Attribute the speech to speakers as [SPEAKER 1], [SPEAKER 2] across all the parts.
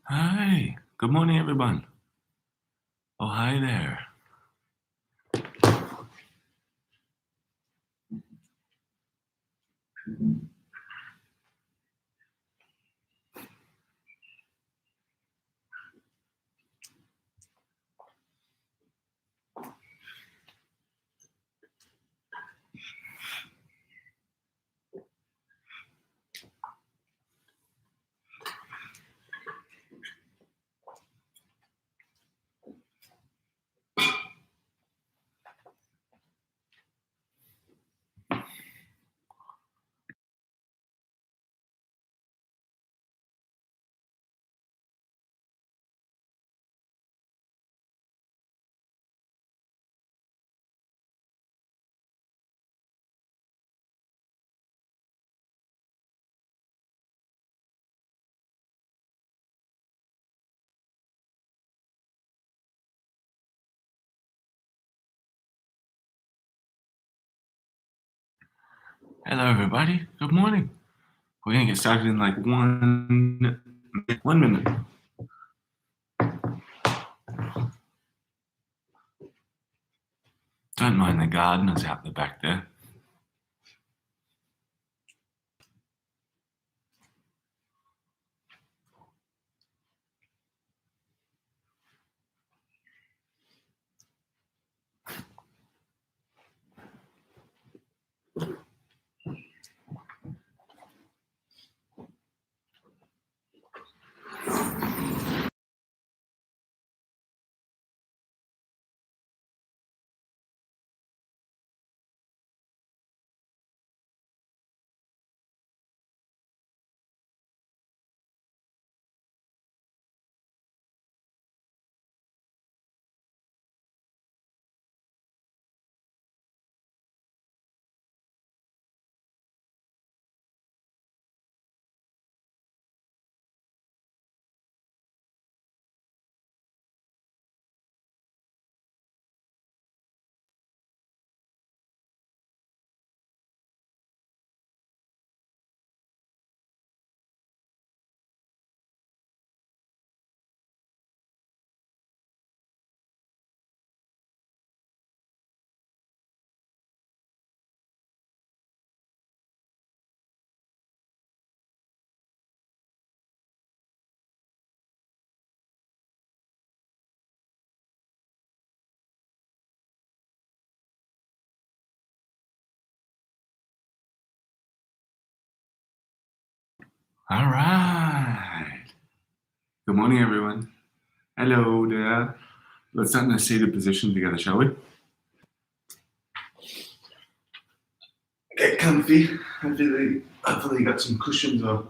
[SPEAKER 1] Hi, good morning, everyone. Oh, hi there. Hello, everybody. Good morning. We're gonna get started in like 1 minute. Don't mind the gardeners out the back there. All right. Good morning, everyone. Hello there. Let's start in a seated position together, shall we? Get comfy. Hopefully you got some cushions or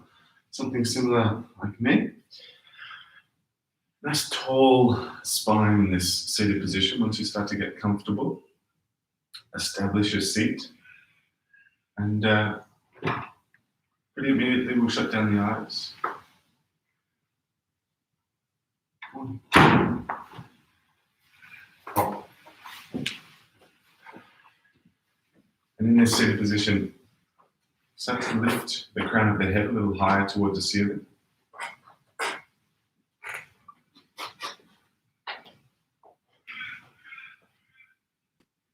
[SPEAKER 1] something similar like me. Nice tall spine in this seated position. Once you start to get comfortable, establish your seat, and pretty immediately we'll shut down the eyes. And in this seated position, start to lift the crown of the head a little higher towards the ceiling.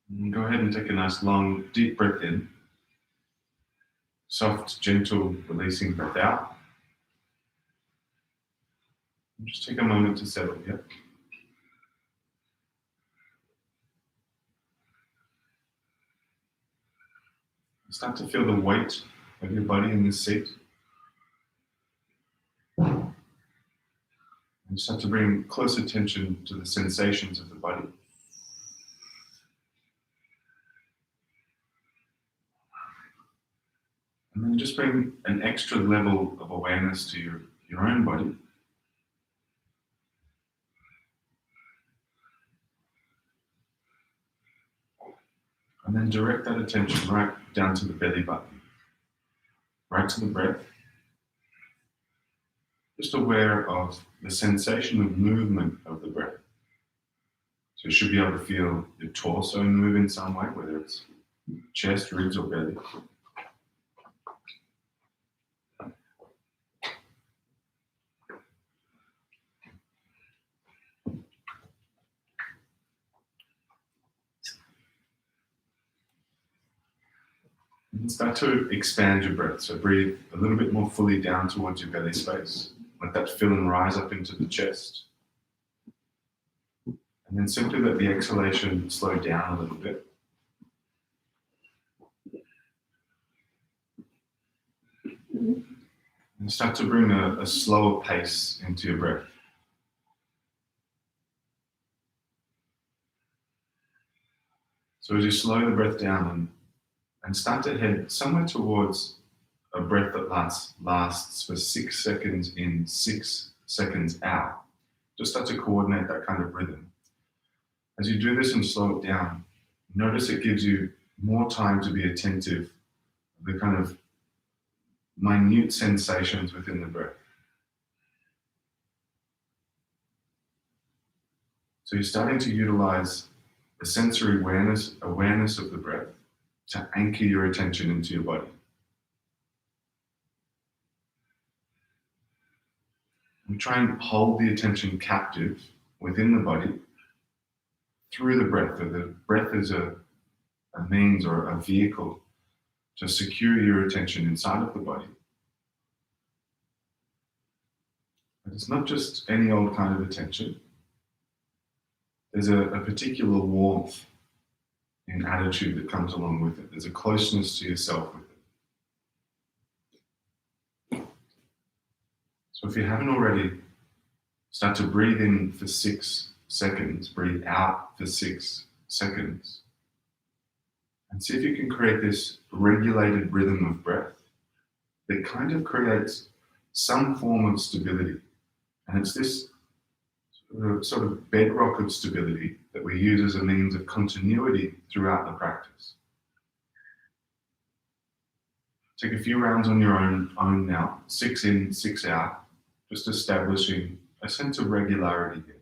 [SPEAKER 1] And go ahead and take a nice long, deep breath in. Soft, gentle, releasing breath out. And just take a moment to settle here. Start to feel the weight of your body in this seat. And start to bring close attention to the sensations of the body. And then just bring an extra level of awareness to your own body. And then direct that attention right down to the belly button, right to the breath. Just aware of the sensation of movement of the breath. So you should be able to feel your torso move in some way, whether it's chest, ribs, or belly. And start to expand your breath. So breathe a little bit more fully down towards your belly space. Let that fill and rise up into the chest. And then simply let the exhalation slow down a little bit. And start to bring a slower pace into your breath. So as you slow the breath down and start to head somewhere towards a breath that lasts for 6 seconds in, 6 seconds out. Just start to coordinate that kind of rhythm. As you do this and slow it down, notice it gives you more time to be attentive to the kind of minute sensations within the breath. So you're starting to utilize the sensory awareness of the breath to anchor your attention into your body. And try and hold the attention captive within the body through the breath. The breath is a means or a vehicle to secure your attention inside of the body. But it's not just any old kind of attention. There's a particular warmth in attitude that comes along with it. There's a closeness to yourself with it. So if you haven't already, start to breathe in for 6 seconds, breathe out for 6 seconds, and see if you can create this regulated rhythm of breath that kind of creates some form of stability. And it's this sort of bedrock of stability that we use as a means of continuity throughout the practice. Take a few rounds on your own now, 6 in, 6 out, just establishing a sense of regularity here.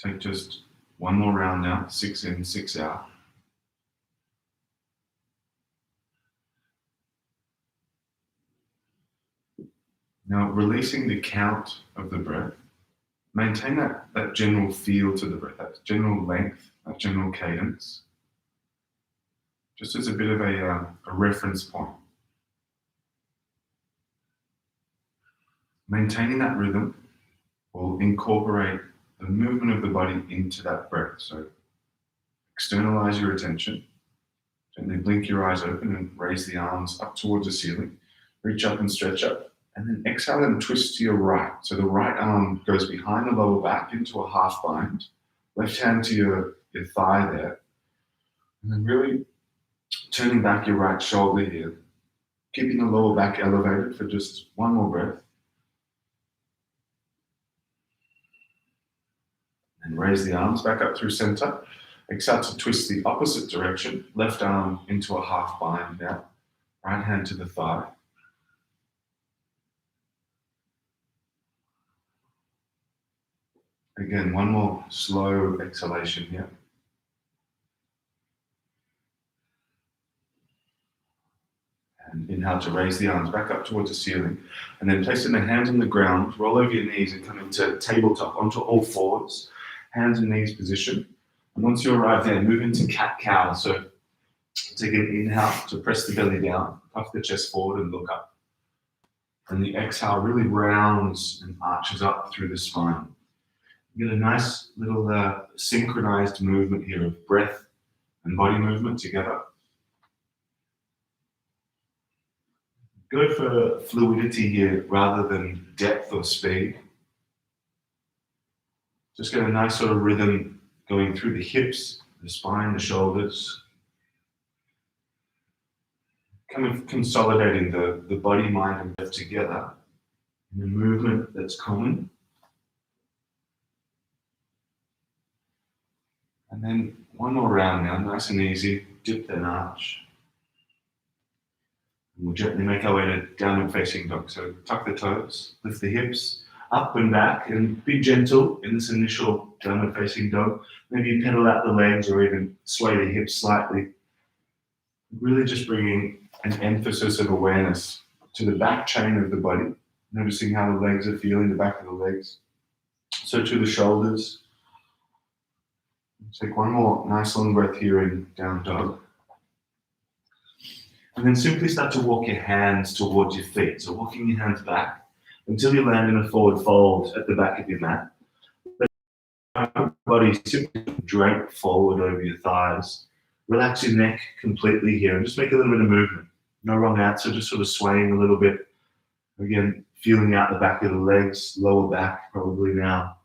[SPEAKER 1] Take just one more round now, 6 in, 6 out. Now, releasing the count of the breath, maintain that general feel to the breath, that general length, that general cadence, just as a bit of a reference point. Maintaining that rhythm will incorporate the movement of the body into that breath. So externalize your attention, gently blink your eyes open and raise the arms up towards the ceiling. Reach up and stretch up, and then exhale and twist to your right. So the right arm goes behind the lower back into a half bind, left hand to your thigh there, and then really turning back your right shoulder here, keeping the lower back elevated for just one more breath. And raise the arms back up through center. Exhale to twist the opposite direction. Left arm into a half bind now. Right hand to the thigh. Again, one more slow exhalation here. And inhale to raise the arms back up towards the ceiling. And then placing the hands on the ground, roll over your knees and come into tabletop, onto all fours. Hands and knees position. And once you arrive there, move into cat-cow. So take an inhale to press the belly down, puff the chest forward and look up. And the exhale really rounds and arches up through the spine. You get a nice little synchronized movement here of breath and body movement together. Go for fluidity here rather than depth or speed. Just get a nice sort of rhythm going through the hips, the spine, the shoulders. Kind of consolidating the body, mind, and breath together in a movement that's common. And then one more round now, nice and easy. Dip then arch. We'll gently make our way to downward facing dog. So tuck the toes, lift the hips up and back, and be gentle in this initial downward facing dog. Maybe you pedal out the legs or even sway the hips slightly. Really just bringing an emphasis of awareness to the back chain of the body, noticing how the legs are feeling, the back of the legs. So to the shoulders. Take one more nice long breath here in down dog. And then simply start to walk your hands towards your feet. So walking your hands back until you land in a forward fold at the back of your mat. Let your body simply drape forward over your thighs. Relax your neck completely here and just make a little bit of movement. No wrong answer, just sort of swaying a little bit. Again, feeling out the back of the legs, lower back probably now.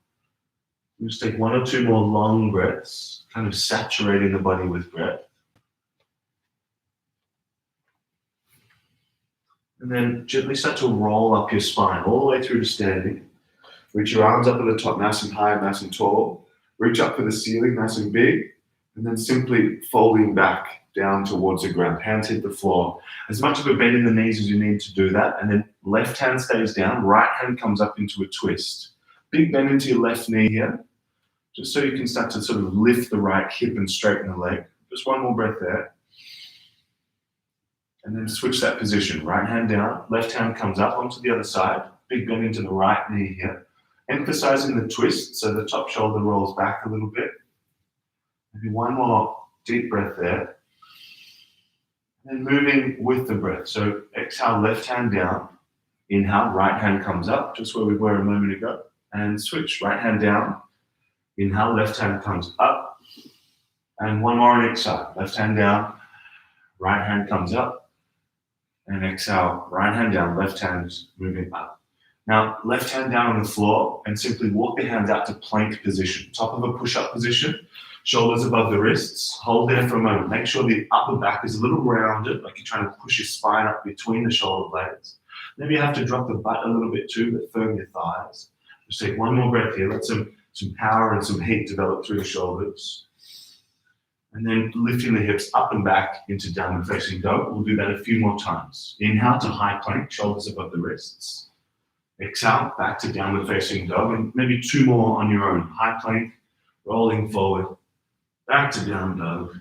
[SPEAKER 1] Just take one or two more long breaths, kind of saturating the body with breath. And then gently start to roll up your spine all the way through to standing. Reach your arms up at the top, nice and high, nice and tall. Reach up for the ceiling, nice and big. And then simply folding back down towards the ground. Hands hit the floor. As much of a bend in the knees as you need to do that. And then left hand stays down, right hand comes up into a twist. Big bend into your left knee here. Just so you can start to sort of lift the right hip and straighten the leg. Just one more breath there. And then switch that position. Right hand down, left hand comes up onto the other side. Big bend into the right knee here. Emphasizing the twist so the top shoulder rolls back a little bit. Maybe one more deep breath there. And then moving with the breath. So exhale, left hand down. Inhale, right hand comes up, just where we were a moment ago. And switch, right hand down. Inhale, left hand comes up. And one more on each side. Left hand down, right hand comes up. And exhale, right hand down, left hand moving up. Now, left hand down on the floor and simply walk the hands out to plank position. Top of a push-up position, shoulders above the wrists. Hold there for a moment. Make sure the upper back is a little rounded, like you're trying to push your spine up between the shoulder blades. Maybe you have to drop the butt a little bit too, but firm your thighs. Just take one more breath here. Let some power and some heat develop through the shoulders. And then lifting the hips up and back into downward facing dog. We'll do that a few more times. Inhale to high plank, shoulders above the wrists. Exhale, back to downward facing dog, and maybe two more on your own. High plank, rolling forward, back to down dog.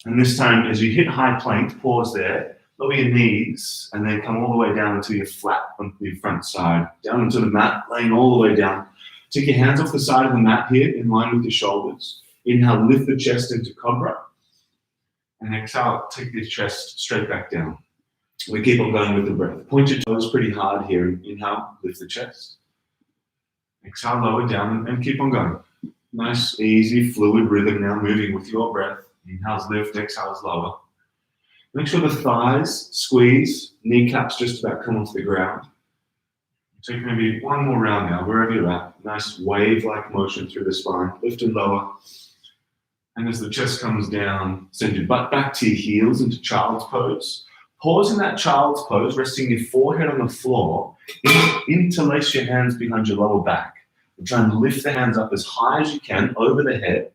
[SPEAKER 1] And this time, as you hit high plank, pause there, lower your knees, and then come all the way down until you're flat on your front side. Down into the mat, laying all the way down. Take your hands off the side of the mat here, in line with your shoulders. Inhale, lift the chest into cobra. And exhale, take the chest straight back down. We keep on going with the breath. Point your toes pretty hard here. Inhale, lift the chest. Exhale, lower down, and keep on going. Nice, easy, fluid rhythm now, moving with your breath. Inhales lift, exhales lower. Make sure the thighs squeeze, kneecaps just about come onto the ground. Take maybe one more round now, wherever you're at. Nice wave-like motion through the spine. Lift and lower. And as the chest comes down, send your butt back to your heels into child's pose. Pause in that child's pose, resting your forehead on the floor. Interlace your hands behind your lower back. And try and lift the hands up as high as you can over the head.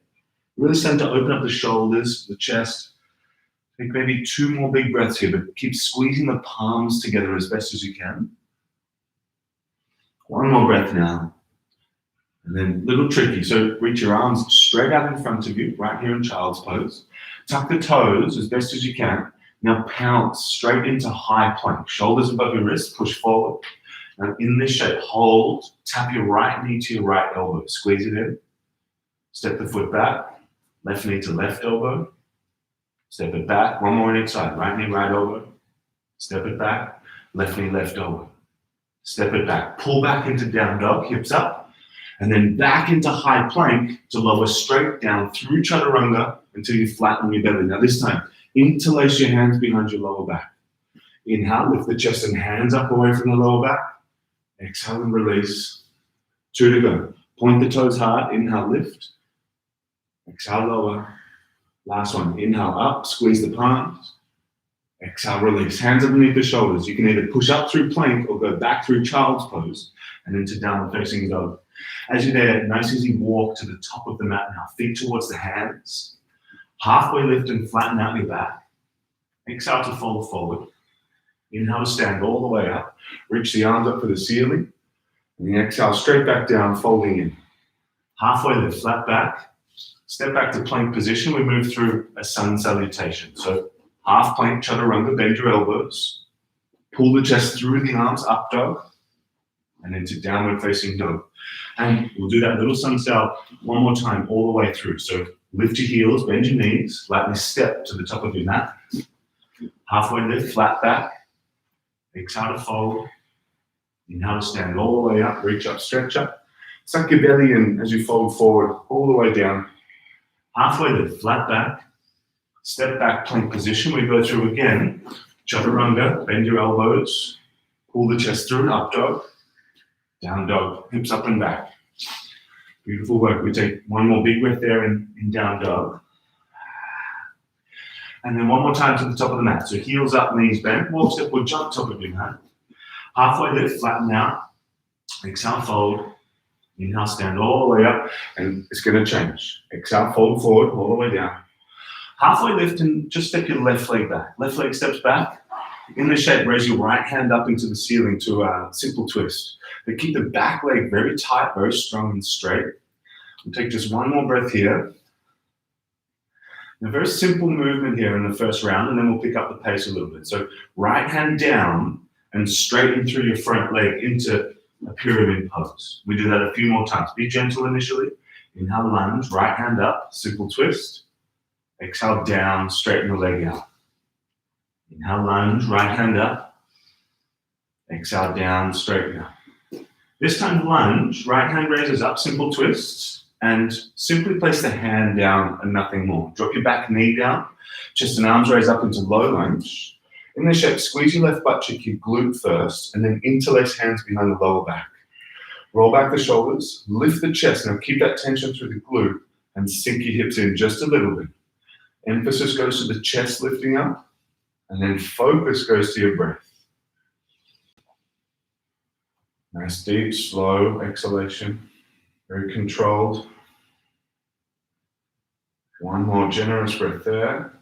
[SPEAKER 1] Really start to open up the shoulders, the chest. Take maybe two more big breaths here, but keep squeezing the palms together as best as you can. One more breath now. And then a little tricky. So reach your arms straight out in front of you, right here in child's pose. Tuck the toes as best as you can. Now pounce straight into high plank. Shoulders above your wrists, push forward. Now in this shape, hold. Tap your right knee to your right elbow. Squeeze it in. Step the foot back. Left knee to left elbow. Step it back. One more on each side. Right knee, right elbow. Step it back. Left knee, left elbow. Step it back. Pull back into down dog, hips up. And then back into high plank to lower straight down through chaturanga until you flatten your belly. Now this time, interlace your hands behind your lower back. Inhale, lift the chest and hands up away from the lower back. Exhale and release. Two to go. Point the toes hard. Inhale, lift. Exhale, lower. Last one. Inhale, up. Squeeze the palms. Exhale, release. Hands underneath the shoulders. You can either push up through plank or go back through child's pose and into downward facing dog. As you're there, nice easy walk to the top of the mat now. Feet towards the hands. Halfway lift and flatten out your back. Exhale to fold forward. Inhale to stand all the way up. Reach the arms up for the ceiling. And then exhale straight back down, folding in. Halfway lift, flat back. Step back to plank position. We move through a sun salutation. So half plank, chaturanga, bend your elbows. Pull the chest through the arms, up dog. And into downward facing dog. And we'll do that little sun sal one more time all the way through. So lift your heels, bend your knees, lightly step to the top of your mat. Halfway lift, flat back. Exhale to fold. Inhale to stand all the way up, reach up, stretch up. Suck your belly in as you fold forward, all the way down. Halfway lift, flat back. Step back, plank position. We go through again. Chaturanga, bend your elbows. Pull the chest through, up dog. Down dog, hips up and back. Beautiful work. We take one more big breath there in down dog. And then one more time to the top of the mat. So heels up, knees bent. Walk step or jump top of your mat. Halfway lift, flatten out. Exhale, fold. Inhale, stand all the way up. And it's going to change. Exhale, fold forward, all the way down. Halfway lift and just step your left leg back. Left leg steps back. In this shape, raise your right hand up into the ceiling to a simple twist. But keep the back leg very tight, very strong and straight. We'll take just one more breath here. A very simple movement here in the first round, and then we'll pick up the pace a little bit. So right hand down and straighten through your front leg into a pyramid pose. We do that a few more times. Be gentle initially. Inhale, lunge, right hand up, simple twist. Exhale, down, straighten the leg out. Inhale, lunge, right hand up. Exhale, down, straighten up. This time, lunge, right hand raises up, simple twists, and simply place the hand down and nothing more. Drop your back knee down, chest and arms raise up into low lunge. In this shape, squeeze your left butt cheek, your glute first, and then interlace hands behind the lower back. Roll back the shoulders, lift the chest. Now keep that tension through the glute and sink your hips in just a little bit. Emphasis goes to the chest lifting up, and then focus goes to your breath. Nice, deep, slow exhalation. Very controlled. One more generous breath there.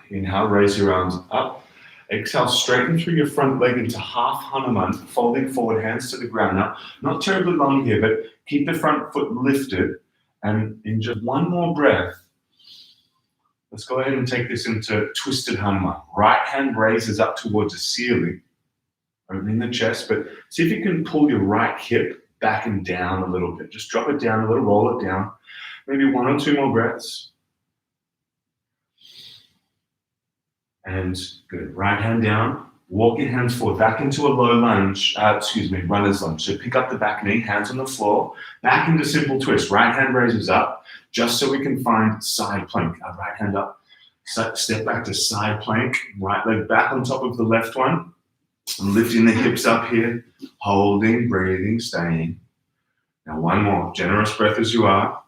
[SPEAKER 1] Inhale, raise your arms up. Exhale, straighten through your front leg into half Hanuman, folding forward, hands to the ground. Now, not terribly long here, but keep the front foot lifted. And in just one more breath, let's go ahead and take this into twisted Hanuman. Right hand raises up towards the ceiling, opening the chest, but see if you can pull your right hip back and down a little bit. Just drop it down a little, roll it down. Maybe one or two more breaths. And good. Right hand down. Walk your hands forward, back into a low lunge, runner's lunge. So pick up the back knee, hands on the floor, back into simple twist. Right hand raises up, just so we can find side plank. Right hand up, step back to side plank, right leg back on top of the left one. Lifting the hips up here, holding, breathing, staying. Now one more, generous breath as you are.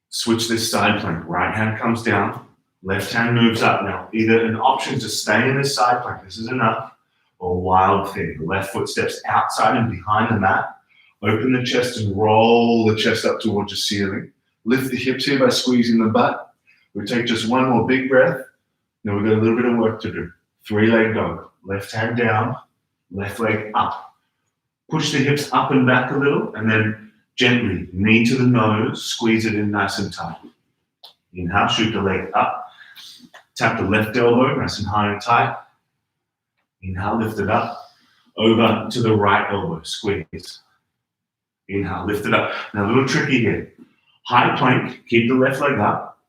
[SPEAKER 1] Switch this side plank. Right hand comes down. Left hand moves up. Now, either an option to stay in this side plank, this is enough, or wild thing. Left foot steps outside and behind the mat. Open the chest and roll the chest up towards the ceiling. Lift the hips here by squeezing the butt. We take just one more big breath. Now we've got a little bit of work to do. 3-leg dog. Left hand down, left leg up. Push the hips up and back a little, and then gently, knee to the nose, squeeze it in nice and tight. Inhale, shoot the leg up. Tap the left elbow, nice and high and tight. Inhale, lift it up. Over to the right elbow, squeeze. Inhale, lift it up. Now a little tricky here. High plank, keep the left leg up,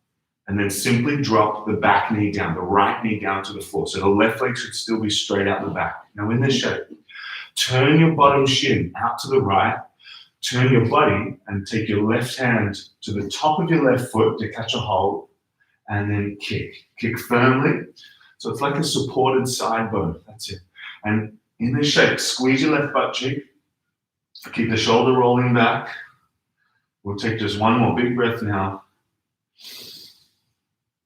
[SPEAKER 1] and then simply drop the back knee down, the right knee down to the floor. So the left leg should still be straight out the back. Now in this shape, turn your bottom shin out to the right, turn your body and take your left hand to the top of your left foot to catch a hold, and then kick. Kick firmly. So it's like a supported side bone. That's it. And in this shape, squeeze your left butt cheek. Keep the shoulder rolling back. We'll take just one more big breath now.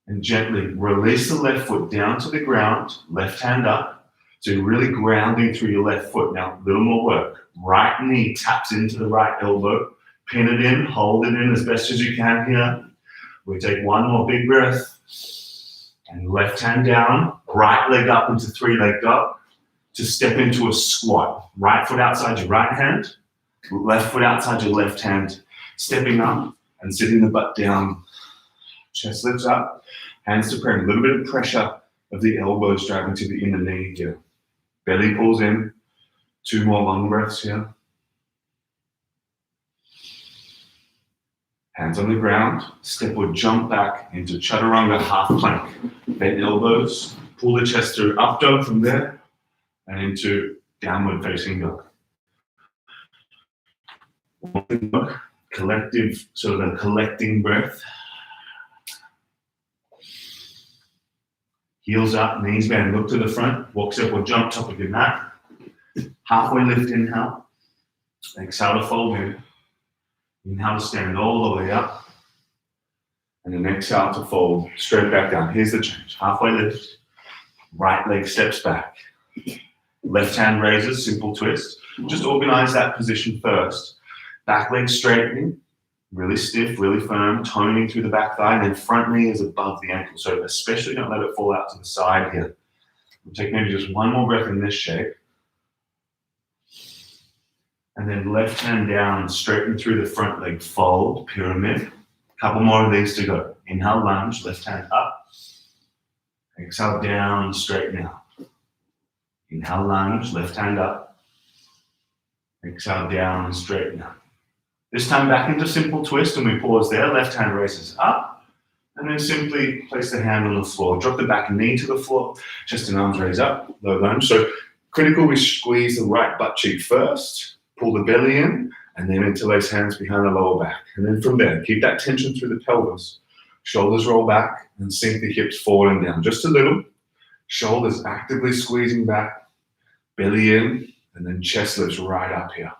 [SPEAKER 1] And gently release the left foot down to the ground, left hand up. So you're really grounding through your left foot. Now, a little more work. Right knee taps into the right elbow. Pin it in, hold it in as best as you can here. We take one more big breath. And left hand down, right leg up into three-leg dog to step into a squat. Right foot outside your right hand, left foot outside your left hand, stepping up and sitting the butt down. Chest lifts up, hands to prayer. A little bit of pressure of the elbows driving to the inner knee here. Belly pulls in. 2 more long breaths here. Hands on the ground. Step or jump back into chaturanga half plank. Bend elbows. Pull the chest through up dog from there and into downward facing dog. Collective, sort of a collecting breath. Heels up, knees bend, look to the front. Walk step or jump top of your mat. Halfway lift, inhale. Exhale to fold in. Inhale to stand all the way up. And then exhale to fold straight back down. Here's the change. Halfway lift. Right leg steps back. Left hand raises, simple twist. Just organize that position first. Back leg straightening. Really stiff, really firm, toning through the back thigh, and then front knee is above the ankle. So especially don't let it fall out to the side here. We'll take maybe just one more breath in this shape. And then left hand down, straighten through the front leg, fold, pyramid. Couple more of these to go. Inhale, lunge, left hand up. Exhale, down, straighten out. Inhale, lunge, left hand up. Exhale, down, straighten out. This time back into simple twist, and we pause there. Left hand raises up, and then simply place the hand on the floor. Drop the back knee to the floor. Chest and arms raise up, low lunge. So critical, we squeeze the right butt cheek first. Pull the belly in, and then interlace hands behind the lower back. And then from there, keep that tension through the pelvis. Shoulders roll back, and sink the hips forward and down. Just a little. Shoulders actively squeezing back. Belly in, and then chest lifts right up here.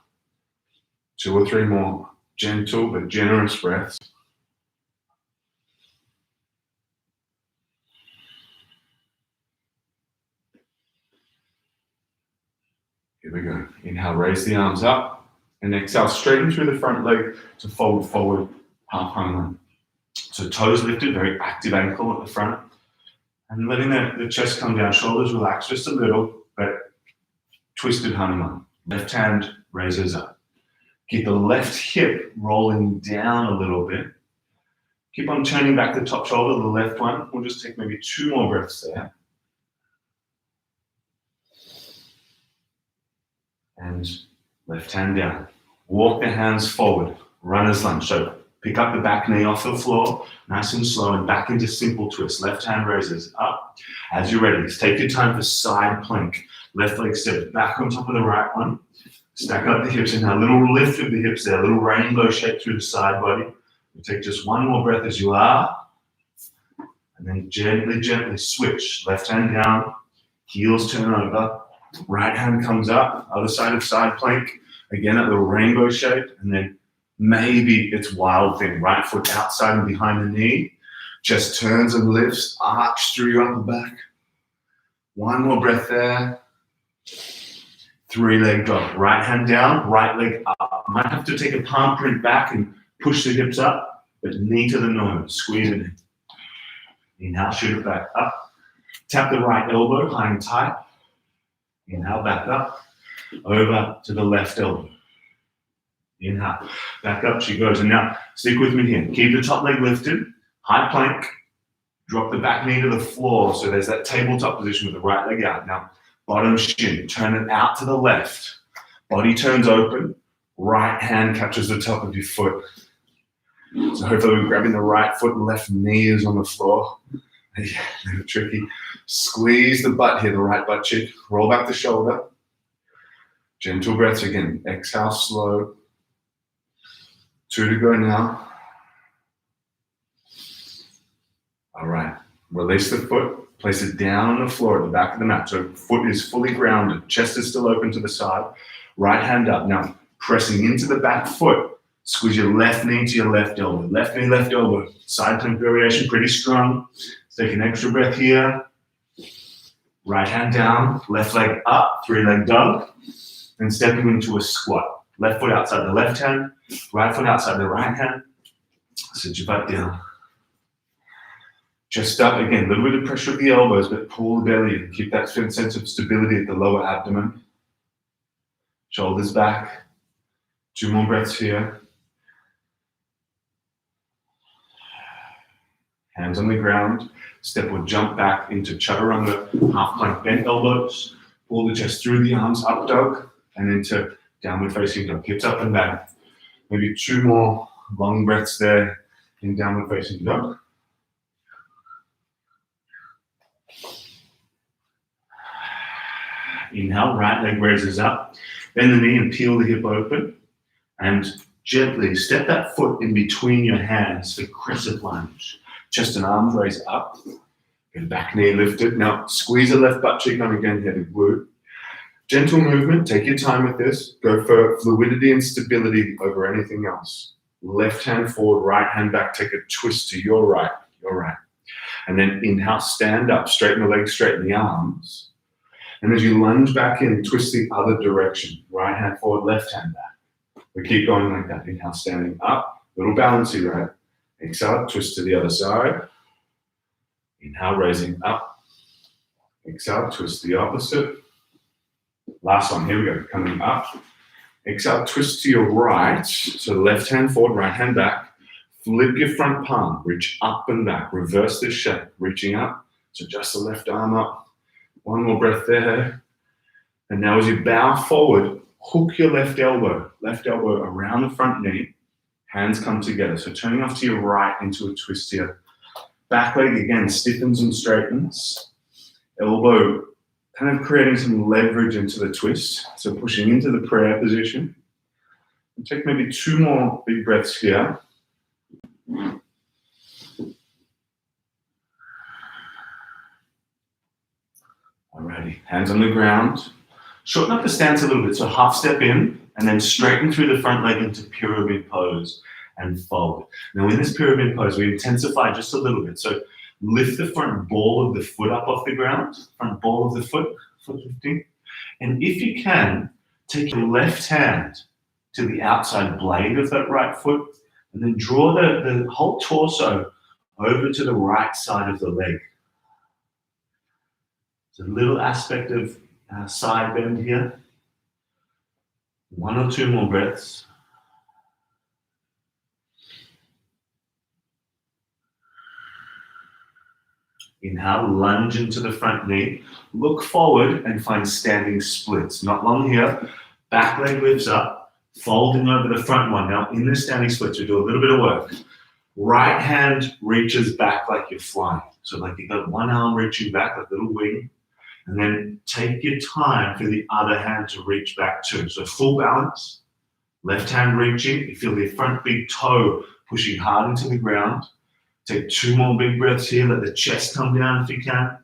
[SPEAKER 1] 2 or 3 more gentle but generous breaths. Here we go. Inhale, raise the arms up. And exhale, straighten through the front leg to fold forward, half Hanuman. So toes lifted, very active ankle at the front. And letting the chest come down, shoulders relax just a little, but twisted Hanuman. Left hand raises up. Keep the left hip rolling down a little bit. Keep on turning back the top shoulder, the left one. We'll just take maybe 2 more breaths there. And left hand down. Walk the hands forward, runner's lunge. So pick up the back knee off the floor, nice and slow, and back into simple twist. Left hand raises up. As you're ready, just take your time for side plank. Left leg steps back on top of the right one. Stack up the hips, and a little lift of the hips there, a little rainbow shape through the side body. You take just 1 more breath as you are, and then gently, gently switch. Left hand down, heels turn over, right hand comes up, other side of side plank. Again, that little rainbow shape, and then maybe it's wild thing. Right foot outside and behind the knee, chest turns and lifts, arch through your upper back. 1 more breath there. 3-leg drop. Right hand down, right leg up. Might have to take a palm print back and push the hips up, but knee to the nose. Squeeze it in. Inhale, shoot it back up. Tap the right elbow high and tight. Inhale, back up. Over to the left elbow. Inhale, back up she goes. And now, stick with me here. Keep the top leg lifted. High plank. Drop the back knee to the floor. So there's that tabletop position with the right leg out. Now, bottom shin, turn it out to the left. Body turns open. Right hand catches the top of your foot. So hopefully we're grabbing the right foot and left knee is on the floor. Yeah, a little tricky. Squeeze the butt here, the right butt cheek. Roll back the shoulder. Gentle breaths again. Exhale slow. 2 to go now. All right. Release the foot. Place it down on the floor at the back of the mat. So foot is fully grounded. Chest is still open to the side. Right hand up. Now, pressing into the back foot. Squeeze your left knee to your left elbow. Left knee, left elbow. Side plank variation, pretty strong. Let's take an extra breath here. Right hand down. Left leg up. 3-leg dog. And stepping into a squat. Left foot outside the left hand. Right foot outside the right hand. Sit your butt down. Chest up, again, a little bit of pressure at the elbows, but pull the belly in. Keep that sense of stability at the lower abdomen. Shoulders back. 2 more breaths here. Hands on the ground. Step or jump back into chaturanga, half plank, bent elbows. Pull the chest through the arms, up dog, and into downward facing dog. Hips up and back. Maybe 2 more long breaths there in downward facing dog. Inhale, right leg raises up. Bend the knee and peel the hip open. And gently step that foot in between your hands for crescent lunge. Chest and arms raise up. And back knee lifted. Now squeeze the left butt cheek on again here to glute. Gentle movement. Take your time with this. Go for fluidity and stability over anything else. Left hand forward, right hand back. Take a twist to your right. And then inhale, stand up. Straighten the legs, straighten the arms. And as you lunge back in, twist the other direction. Right hand forward, left hand back. We keep going like that. Inhale, standing up. Little balancey, right? Exhale, twist to the other side. Inhale, raising up. Exhale, twist the opposite. Last one, here we go. Coming up. Exhale, twist to your right. So left hand forward, right hand back. Flip your front palm. Reach up and back. Reverse this shape. Reaching up. So just the left arm up. 1 more breath there. And now as you bow forward, hook your left elbow around the front knee. Hands come together. So turning off to your right into a twist here. Back leg again stiffens and straightens. Elbow kind of creating some leverage into the twist. So pushing into the prayer position. And take maybe 2 more big breaths here. Alrighty, hands on the ground. Shorten up the stance a little bit, so half step in, and then straighten through the front leg into pyramid pose and forward. Now in this pyramid pose, we intensify just a little bit. So lift the front ball of the foot up off the ground, front ball of the foot lifting. And if you can, take your left hand to the outside blade of that right foot, and then draw the whole torso over to the right side of the leg. It's a little aspect of side bend here. 1 or 2 more breaths. Inhale, lunge into the front knee. Look forward and find standing splits. Not long here. Back leg lifts up, folding over the front one. Now in the standing splits, we do a little bit of work. Right hand reaches back like you're flying. So like you've got one arm reaching back like a little wing. And then take your time for the other hand to reach back too. So full balance, left hand reaching. You feel the front big toe pushing hard into the ground. Take 2 more big breaths here. Let the chest come down if you can.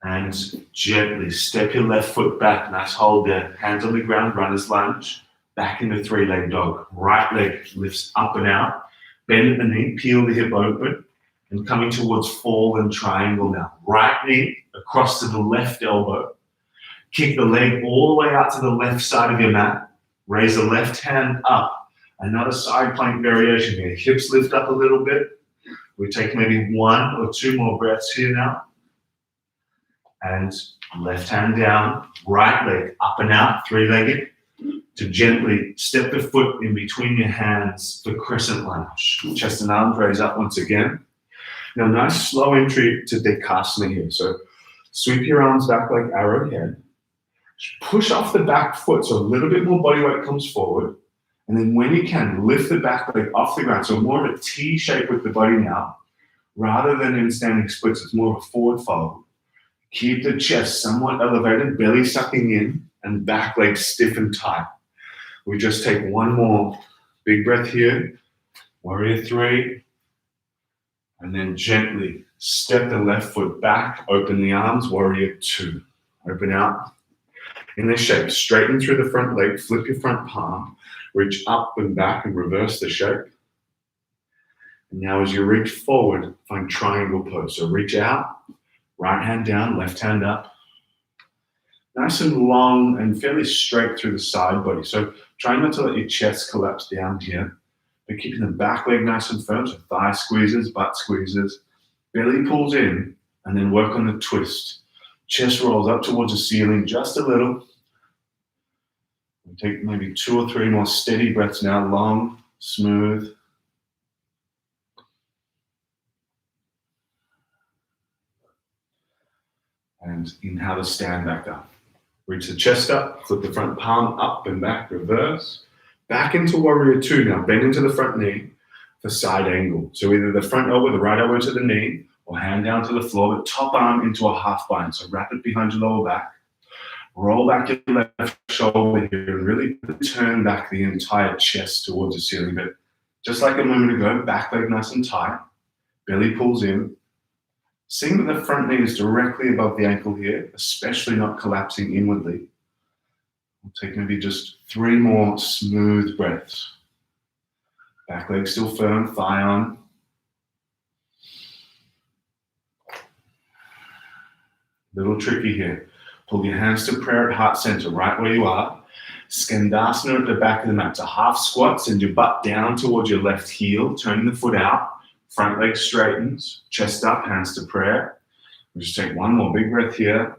[SPEAKER 1] And gently step your left foot back. Nice hold there. Hands on the ground, runner's lunge. Back into 3-leg dog. Right leg lifts up and out. Bend at the knee, peel the hip open. And coming towards fallen triangle now. Right knee across to the left elbow. Kick the leg all the way out to the left side of your mat. Raise the left hand up. Another side plank variation here. Hips lift up a little bit. We take maybe 1 or 2 more breaths here now. And left hand down. Right leg up and out, 3-legged. To gently step the foot in between your hands for crescent lunge. Chest and arms raise up once again. Now, nice slow entry to Dekasana here. So sweep your arms back like arrowhead. Push off the back foot so a little bit more body weight comes forward. And then when you can, lift the back leg off the ground. So more of a T shape with the body now. Rather than in standing splits, it's more of a forward fold. Keep the chest somewhat elevated, belly sucking in, and back leg stiff and tight. We just take 1 more big breath here. Warrior 3. And then gently step the left foot back, open the arms, warrior 2. Open out. In this shape, straighten through the front leg, flip your front palm, reach up and back and reverse the shape. And now as you reach forward, find triangle pose. So reach out, right hand down, left hand up. Nice and long and fairly straight through the side body. So try not to let your chest collapse down here. but keeping the back leg nice and firm, so thigh squeezes, butt squeezes, belly pulls in, and then work on the twist. Chest rolls up towards the ceiling just a little. We take maybe 2 or 3 more steady breaths now, long, smooth. And inhale to stand back up. Reach the chest up, flip the front palm up and back, reverse. Back into warrior 2 now. Bend into the front knee for side angle. So either the front elbow, the right elbow to the knee, or hand down to the floor, but top arm into a half bind. So wrap it behind your lower back. Roll back your left shoulder here and really turn back the entire chest towards the ceiling. But just like a moment ago, back leg nice and tight. Belly pulls in. Seeing that the front knee is directly above the ankle here, especially not collapsing inwardly. We'll take maybe just 3 more smooth breaths. Back leg still firm, thigh on. Little tricky here. Pull your hands to prayer at heart center, right where you are. Skandasana at the back of the mat. So half squat, send your butt down towards your left heel, turning the foot out. Front leg straightens, chest up, hands to prayer. We'll just take 1 more big breath here.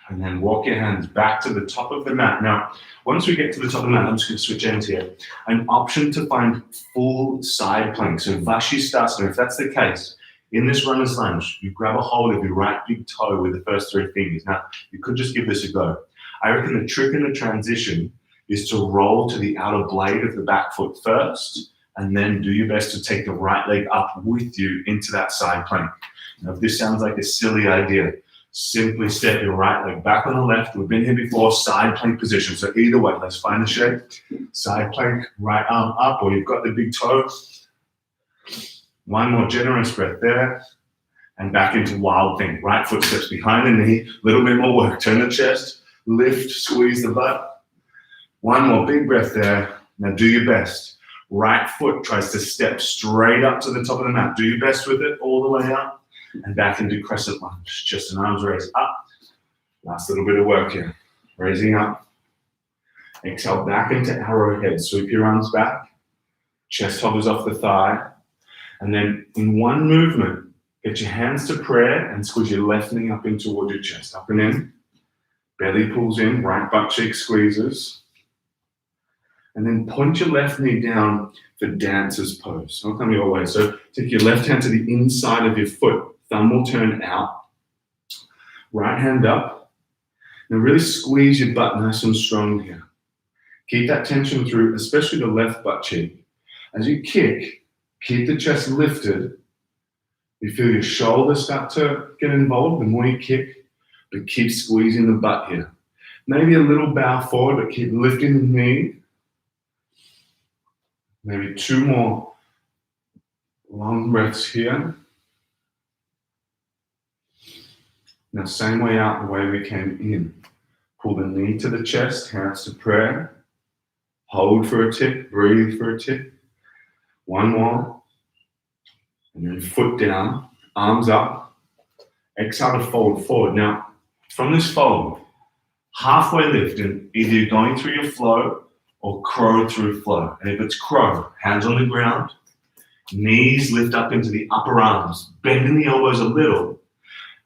[SPEAKER 1] And then walk your hands back to the top of the mat. Now, once we get to the top of the mat, I'm just going to switch ends here. An option to find full side plank. So Vashisthasana, if that's the case, in this runner's lunge, you grab a hold of your right big toe with the first 3 fingers. Now, you could just give this a go. I reckon the trick in the transition is to roll to the outer blade of the back foot first, and then do your best to take the right leg up with you into that side plank. Now, if this sounds like a silly idea, simply step your right leg back on the left. We've been here before, side plank position. So either way, let's find the shape. Side plank, right arm up, or you've got the big toe. 1 more generous breath there, and back into wild thing. Right foot steps behind the knee, a little bit more work. Turn the chest, lift, squeeze the butt. 1 more big breath there. Now do your best. Right foot tries to step straight up to the top of the mat. Do your best with it all the way up and back into crescent lunge. Chest and arms raise up. Last little bit of work here. Raising up. Exhale back into arrowhead. Sweep your arms back. Chest hovers off the thigh. And then in 1 movement, get your hands to prayer and squeeze your left knee up in towards your chest. Up and in. Belly pulls in. Right butt cheek squeezes. And then point your left knee down for dancer's pose. I'll come your way. So take your left hand to the inside of your foot. Thumb will turn out. Right hand up. Now really squeeze your butt nice and strong here. Keep that tension through, especially the left butt cheek. As you kick, keep the chest lifted. You feel your shoulders start to get involved the more you kick, but keep squeezing the butt here. Maybe a little bow forward, but keep lifting the knee. Maybe 2 more long breaths here. Now, same way out the way we came in. Pull the knee to the chest, hands to prayer. Hold for a tick, breathe for a tick. 1 more. And then foot down, arms up. Exhale to fold forward. Now, from this fold, halfway lift, and either you're going through your flow or crow through flow. And if it's crow, hands on the ground, knees lift up into the upper arms, bending the elbows a little.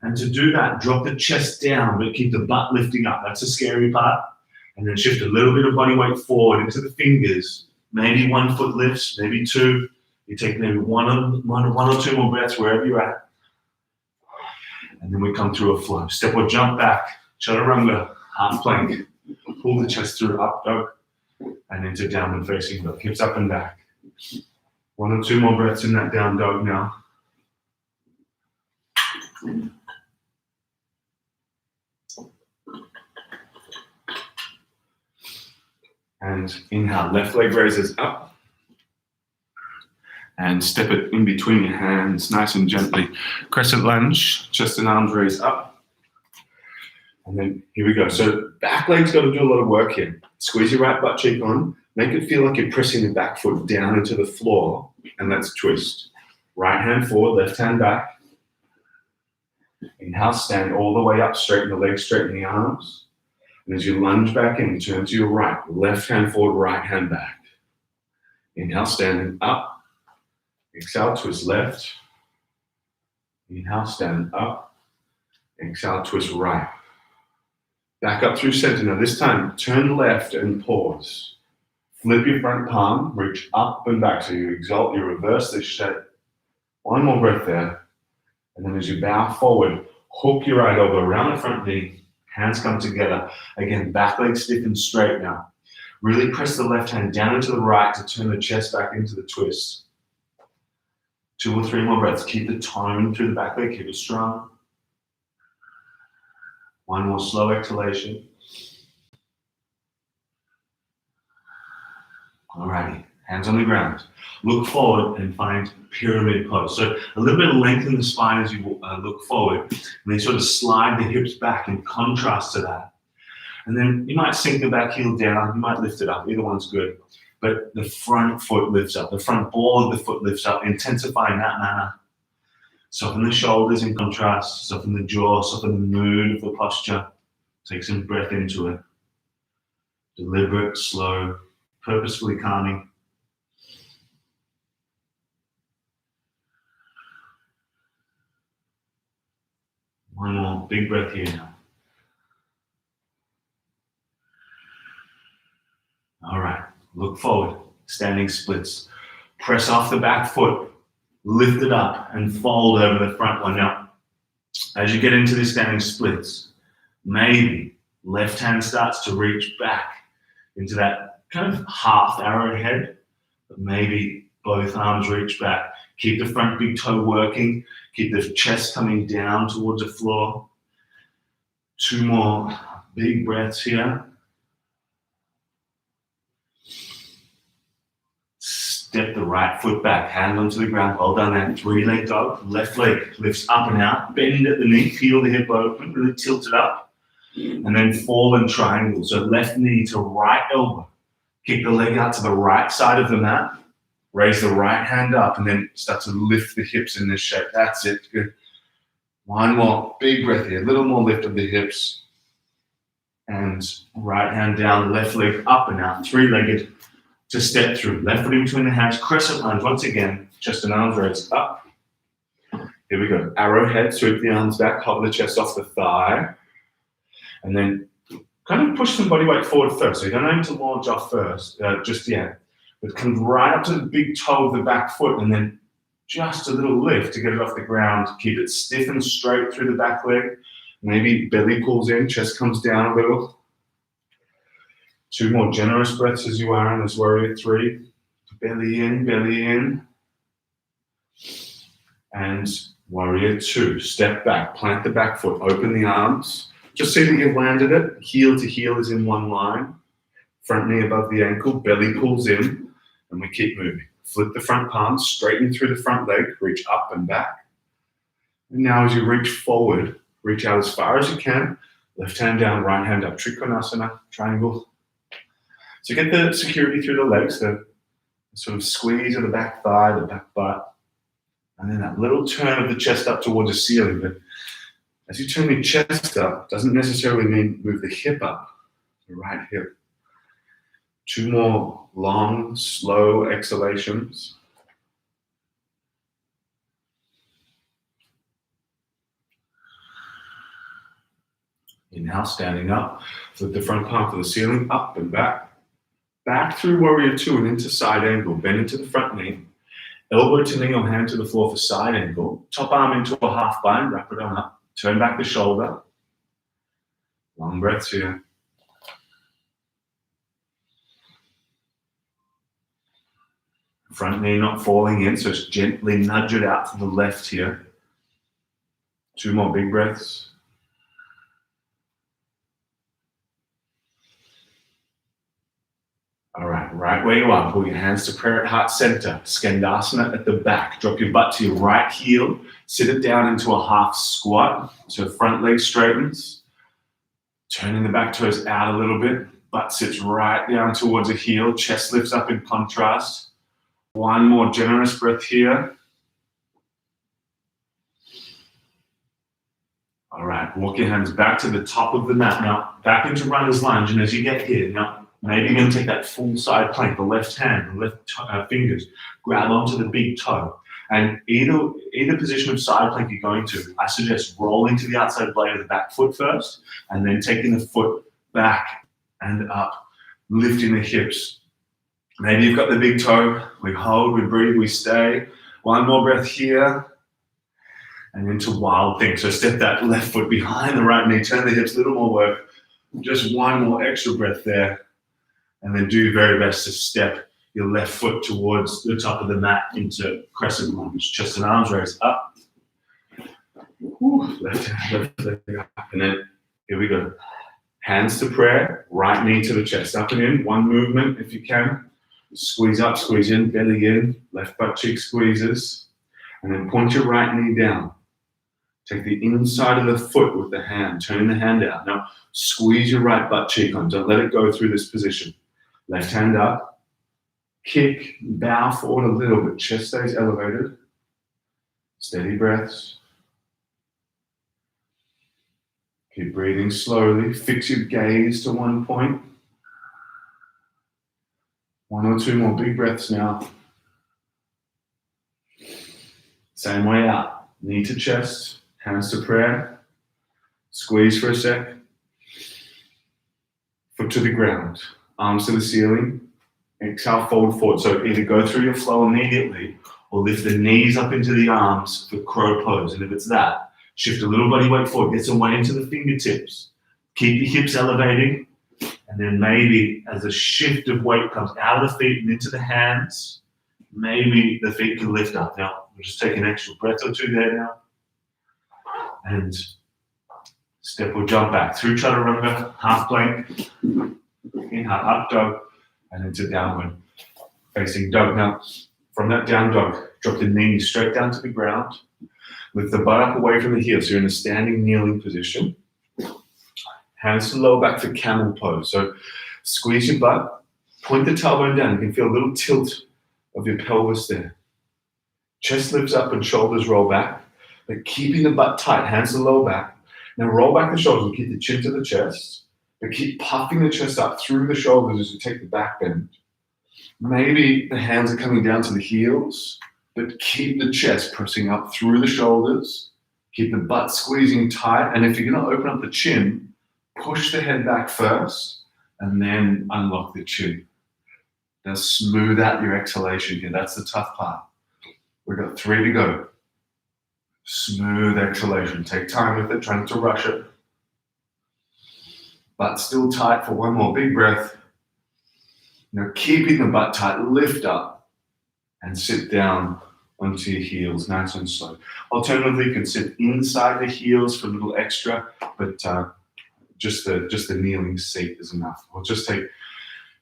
[SPEAKER 1] And to do that, drop the chest down, but keep the butt lifting up. That's the scary part. And then shift a little bit of body weight forward into the fingers. Maybe 1 foot lifts, maybe 2. You take maybe one or 2 more breaths wherever you're at. And then we come through a flow. Step or jump back, chaturanga, half plank. Pull the chest through, up dog. And into downward facing dog. Hips up and back. 1 or 2 more breaths in that down dog now. And inhale, left leg raises up. And step it in between your hands, nice and gently. Crescent lunge, chest and arms raise up. And then here we go. So back leg's got to do a lot of work here. Squeeze your right butt cheek on. Make it feel like you're pressing the back foot down into the floor. And let's twist. Right hand forward, left hand back. Inhale, stand all the way up, straighten the legs, straighten the arms. And as you lunge back in, turn to your right, left hand forward, right hand back. Inhale, standing up. Exhale, twist left. Inhale, stand up. Exhale, twist right. Back up through center. Now this time, turn left and pause. Flip your front palm, reach up and back. So you exalt, you reverse this shape. One more breath there. And then as you bow forward, hook your right elbow around the front knee. Hands come together. Again, back leg stiff and straight now. Really press the left hand down into the right to turn the chest back into the twist. 2 or 3 more breaths. Keep the tone through the back leg. Keep it strong. One more slow exhalation. Alrighty, hands on the ground. Look forward and find pyramid pose. So a little bit of length in the spine as you look forward, and then sort of slide the hips back in contrast to that. And then you might sink the back heel down, you might lift it up, either one's good. But the front foot lifts up, the front ball of the foot lifts up, intensify in that manner. Soften the shoulders in contrast, soften the jaw, soften the mood of the posture. Take some breath into it. Deliberate, slow, purposefully calming. One more big breath here now. All right, look forward, standing splits. Press off the back foot, lift it up and fold over the front one. Now, as you get into the standing splits, maybe left hand starts to reach back into that kind of half arrowhead, but maybe both arms reach back. Keep the front big toe working, keep the chest coming down towards the floor. 2 more big breaths here. Step the right foot back, hand onto the ground, hold down that 3-leg dog. Left leg lifts up and out, bend at the knee, feel the hip open, really tilt it up. And then fallen triangle. So left knee to right elbow. Kick the leg out to the right side of the mat. Raise the right hand up and then start to lift the hips in this shape. That's it. Good. One more big breath here. A little more lift of the hips. And right hand down, left leg up and out. 3-legged to step through. Left foot in between the hands. Crescent lunge. Once again, chest and arms raised up. Here we go. Arrowhead. Sweep the arms back. Hover the chest off the thigh. And then kind of push some body weight forward first. So you don't aim to launch off first, just yet. But come right up to the big toe of the back foot and then just a little lift to get it off the ground. Keep it stiff and straight through the back leg. Maybe belly pulls in, chest comes down a little. 2 more generous breaths as you are in this warrior 3. Belly in. And warrior 2. Step back, plant the back foot, open the arms. Just see that you've landed it. Heel to heel is in one line. Front knee above the ankle, belly pulls in, and we keep moving. Flip the front palm, straighten through the front leg, reach up and back. And now as you reach forward, reach out as far as you can. Left hand down, right hand up. Koundinyasana, triangle. So get the security through the legs, the sort of squeeze of the back thigh, the back butt. And then that little turn of the chest up towards the ceiling. But as you turn your chest up, doesn't necessarily mean move the hip up, the right hip. 2 more long, slow exhalations. Inhale, standing up. Flip the front palm to the ceiling, up and back. Back through warrior 2 and into side angle. Bend into the front knee. Elbow to knee or hand to the floor for side angle. Top arm into a half bind, wrap it on up. Turn back the shoulder. Long breaths here. Front knee not falling in, so just gently nudge it out to the left here. 2 more big breaths. All right where you are. Pull your hands to prayer at heart center. Skandasana at the back. Drop your butt to your right heel. Sit it down into a half squat. So front leg straightens. Turning the back toes out a little bit. Butt sits right down towards a heel. Chest lifts up in contrast. 1 more generous breath here.
[SPEAKER 2] All right, walk your hands back to the top of the mat. Now, back into runner's lunge. And as you get here, now, maybe you're going to take that full side plank, the left hand, the left fingers, grab onto the big toe. And either position of side plank you're going to, I suggest rolling to the outside blade of the back foot first, and then taking the foot back and up, lifting the hips. Maybe you've got the big toe. We hold, we breathe, we stay. One more breath here. And into wild thing. So step that left foot behind the right knee, turn the hips, a little more work. Just one more extra breath there. And then do your very best to step your left foot towards the top of the mat into crescent lunge. Chest and arms raised up. Left hand, left leg up. And then here we go. Hands to prayer, right knee to the chest. Up and in, one movement if you can. Squeeze up, squeeze in, belly in, left butt cheek squeezes. And then point your right knee down. Take the inside of the foot with the hand, turning the hand out. Now, squeeze your right butt cheek on. Don't let it go through this position. Left hand up. Kick, bow forward a little bit. Chest stays elevated. Steady breaths. Keep breathing slowly. Fix your gaze to one point. One or two more big breaths now. Same way out. Knee to chest. Hands to prayer. Squeeze for a sec. Foot to the ground. Arms to the ceiling. Exhale, fold forward. So either go through your flow immediately or lift the knees up into the arms for crow pose. And if it's that, shift a little body weight forward. Get some weight into the fingertips. Keep your hips elevating. And then maybe as a shift of weight comes out of the feet and into the hands, maybe the feet can lift up. Now, we'll just take an extra breath or two there now. And step or jump back through chaturanga, half plank, inhale, up dog, and into downward facing dog. Now, from that down dog, drop the knees straight down to the ground. Lift the butt up away from the heel, so you're in a standing kneeling position. Hands to the lower back for camel pose. So squeeze your butt, point the tailbone down. You can feel a little tilt of your pelvis there. Chest lifts up and shoulders roll back. But keeping the butt tight, hands to the lower back. Now roll back the shoulders and keep the chin to the chest. But keep puffing the chest up through the shoulders as you take the back bend. Maybe the hands are coming down to the heels, but keep the chest pressing up through the shoulders. Keep the butt squeezing tight. And if you're going to open up the chin, push the head back first and then unlock the chin. Now smooth out your exhalation here. That's the tough part. We've got 3 to go. Smooth exhalation. Take time with it, try not to rush it. Butt still tight for one more big breath. Now keeping the butt tight, lift up and sit down onto your heels, nice and slow. Alternatively, you can sit inside the heels for a little extra, but just the kneeling seat is enough. We'll just take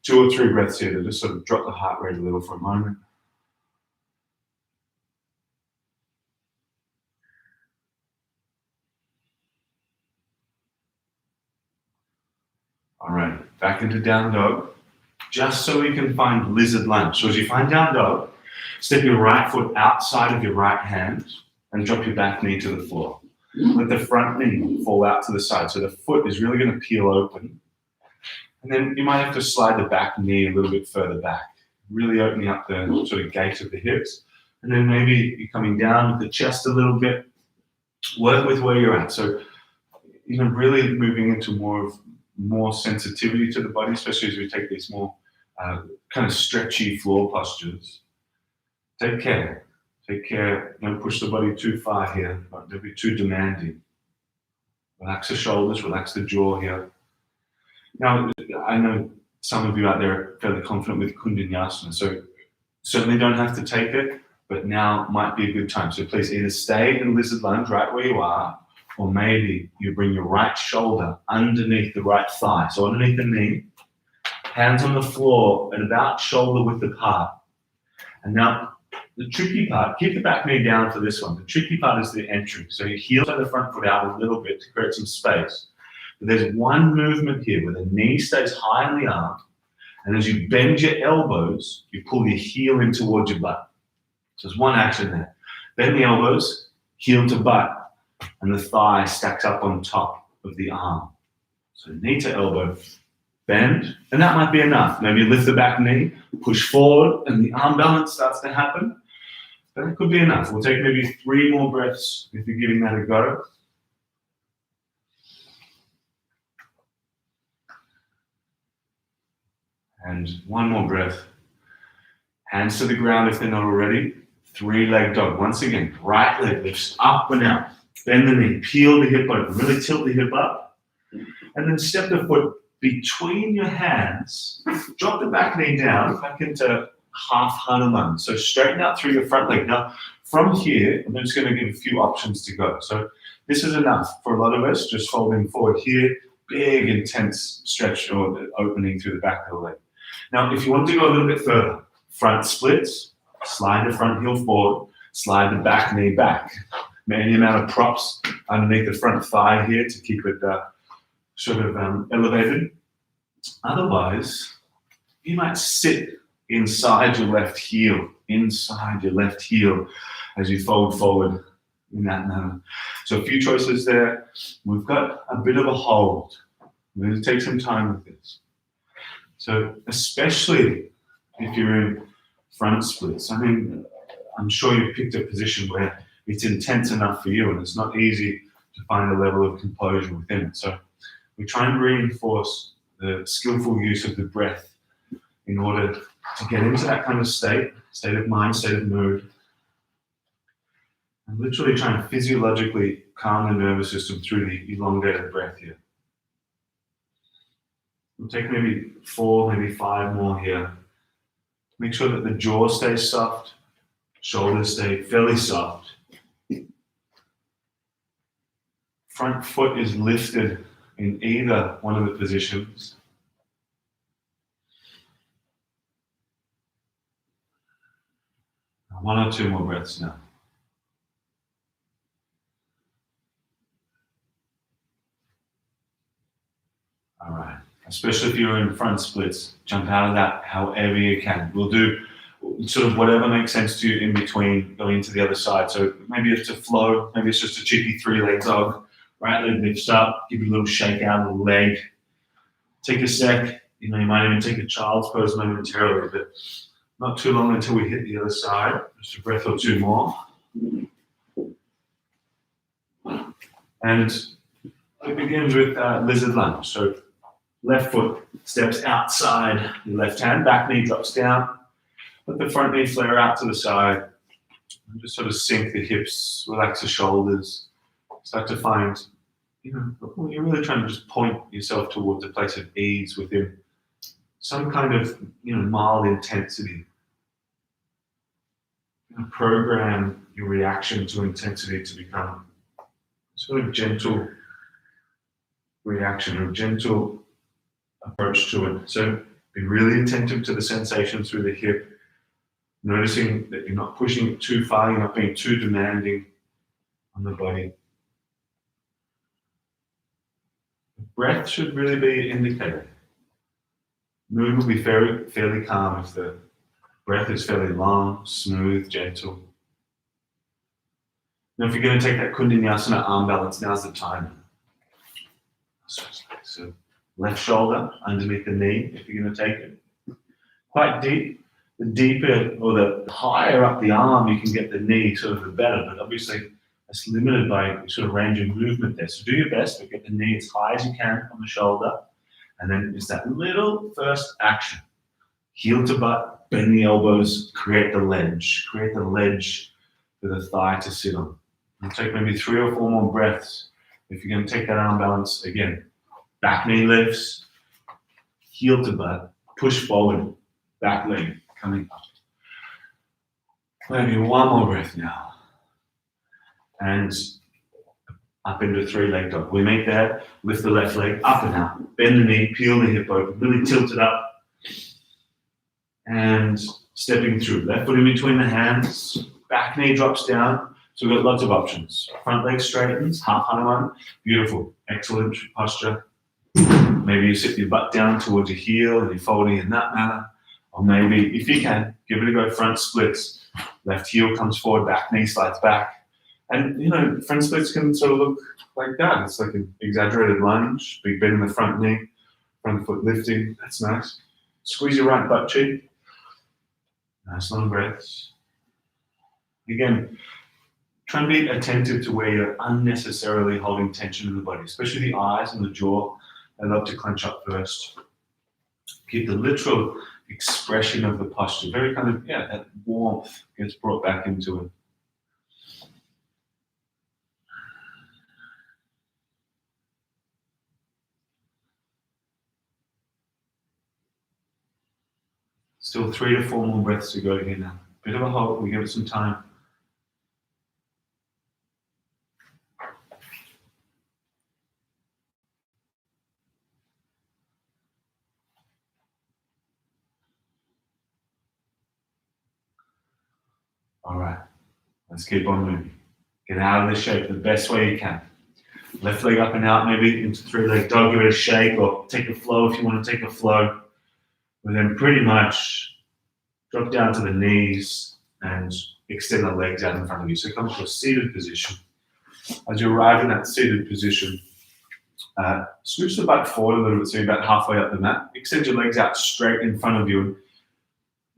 [SPEAKER 2] 2 or 3 breaths here to just sort of drop the heart rate a little for a moment. All right, back into down dog, just so we can find lizard lunge. So as you find down dog, step your right foot outside of your right hand and drop your back knee to the floor. Let the front knee fall out to the side. So the foot is really going to peel open. And then you might have to slide the back knee a little bit further back, really opening up the sort of gate of the hips. And then maybe you're coming down with the chest a little bit. Work with where you're at. So, really moving into more sensitivity to the body, especially as we take these more kind of stretchy floor postures. Take care. Take care. Don't push the body too far here. Don't be too demanding. Relax the shoulders, relax the jaw here. Now, I know some of you out there are fairly confident with Koundinyasana, so certainly don't have to take it, but now might be a good time. So please either stay in lizard lunge right where you are, or maybe you bring your right shoulder underneath the right thigh. So underneath the knee, hands on the floor and about shoulder width apart. And now the tricky part, keep the back knee down for this one. The tricky part is the entry. So you heel the front foot out a little bit to create some space. But there's one movement here where the knee stays high on the arm. And as you bend your elbows, you pull your heel in towards your butt. So there's one action there. Bend the elbows, heel to butt. and the thigh stacks up on top of the arm. So knee to elbow, bend, and that might be enough. Maybe you lift the back knee, push forward, and the arm balance starts to happen. That could be enough. We'll take maybe 3 more breaths if you're giving that a go. And 1 more breath. Hands to the ground if they're not already. 3-leg dog. Once again, right leg lifts up and out. Bend the knee, peel the hip open, really tilt the hip up. And then step the foot between your hands. Drop the back knee down, back into half Hanuman. So straighten out through your front leg. Now, from here, I'm just going to give a few options to go. So this is enough for a lot of us, just folding forward here. Big, intense stretch or opening through the back of the leg. Now, if you want to go a little bit further, front splits, slide the front heel forward, slide the back knee back. Any amount of props underneath the front thigh here to keep it elevated. Otherwise, you might sit inside your left heel as you fold forward in that manner. So a few choices there. We've got a bit of a hold. We're going to take some time with this. So especially if you're in front splits, I mean, I'm sure you've picked a position where it's intense enough for you and it's not easy to find a level of composure within it. So we try and reinforce the skillful use of the breath in order to get into that kind of state of mind, state of mood, and literally try and physiologically calm the nervous system through the elongated breath here. We'll take maybe 4, maybe 5 more here. Make sure that the jaw stays soft, shoulders stay fairly soft. Front foot is lifted in either one of the positions. One or 2 more breaths now. All right. Especially if you're in front splits, jump out of that however you can. We'll do sort of whatever makes sense to you in between going to the other side. So maybe it's a flow, maybe it's just a cheeky 3-leg dog. Right leg lifts up, give you a little shake out of the leg. Take a sec, you might even take a child's pose momentarily, but not too long until we hit the other side. Just a breath or 2 more. And it begins with lizard lunge. So left foot steps outside your left hand, back knee drops down. Let the front knee flare out to the side. And just sort of sink the hips, relax the shoulders. Start to find, you're really trying to just point yourself towards a place of ease within some kind of, mild intensity. Program your reaction to intensity to become sort of gentle reaction or gentle approach to it. So be really attentive to the sensation through the hip, noticing that you're not pushing it too far, you're not being too demanding on the body. The breath should really be an indicator. Mood will be fairly calm if the breath is fairly long, smooth, gentle. Now if you're going to take that Koundinyasana arm balance, now's the time. So left shoulder underneath the knee if you're going to take it. Quite deep. The deeper or the higher up the arm you can get the knee, sort of the better, but obviously it's limited by sort of range of movement there. So do your best to get the knee as high as you can on the shoulder. And then it's that little first action. Heel to butt, bend the elbows, create the ledge. Create the ledge for the thigh to sit on. And take maybe 3 or 4 more breaths. If you're going to take that arm balance, again, back knee lifts, heel to butt, push forward, back leg coming up. Maybe 1 more breath now. And up into 3-leg dog. We make that, lift the left leg up and out, bend the knee, peel the hip open, really tilt it up. And stepping through, left foot in between the hands, back knee drops down. So we've got lots of options. Front leg straightens, half Hanuman, beautiful, excellent posture. Maybe you sit your butt down towards your heel and you're folding in that manner. Or maybe, if you can, give it a go, front splits. Left heel comes forward, back knee slides back. And, you know, front splits can sort of look like that. It's like an exaggerated lunge, big bend in the front knee, front foot lifting. That's nice. Squeeze your right butt cheek. Nice long breaths. Again, try and be attentive to where you're unnecessarily holding tension in the body, especially the eyes and the jaw. I love to clench up first. Keep the literal expression of the posture. Very kind of, yeah, that warmth gets brought back into it. Still 3 to 4 more breaths to go here now. Bit of a hold, we give it some time. All right, let's keep on moving. Get out of the shape the best way you can. Left leg up and out, maybe into 3-leg dog, give it a shake, or take a flow if you want to take a flow. But then pretty much drop down to the knees and extend the legs out in front of you. So come to a seated position. As you arrive in that seated position, switch the butt forward a little bit so you're about halfway up the mat. Extend your legs out straight in front of you.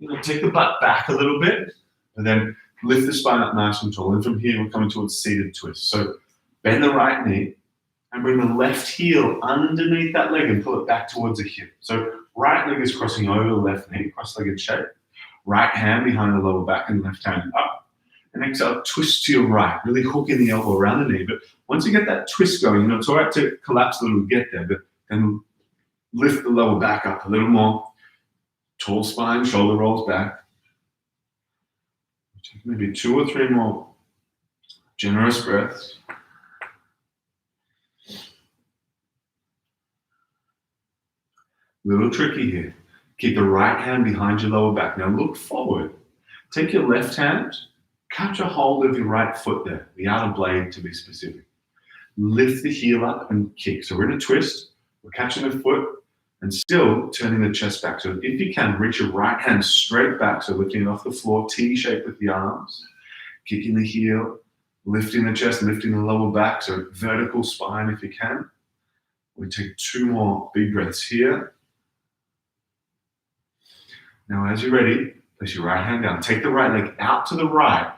[SPEAKER 2] And, take the butt back a little bit, and then lift the spine up nice and tall. And from here, we're coming towards seated twist. So bend the right knee and bring the left heel underneath that leg and pull it back towards the hip. So right leg is crossing over the left knee, cross-legged shape. Right hand behind the lower back and left hand up. And exhale, twist to your right, really hooking the elbow around the knee. But once you get that twist going, it's all right to collapse a little to get there, but then lift the lower back up a little more. Tall spine, shoulder rolls back. Take maybe 2 or 3 more generous breaths. Little tricky here. Keep the right hand behind your lower back. Now look forward. Take your left hand, catch a hold of your right foot there, the outer blade to be specific. Lift the heel up and kick. So we're in a twist. We're catching the foot and still turning the chest back. So if you can, reach your right hand straight back. So lifting it off the floor, T shape with the arms. Kicking the heel, lifting the chest, lifting the lower back. So vertical spine if you can. We take 2 more big breaths here. Now, as you're ready, place your right hand down. Take the right leg out to the right.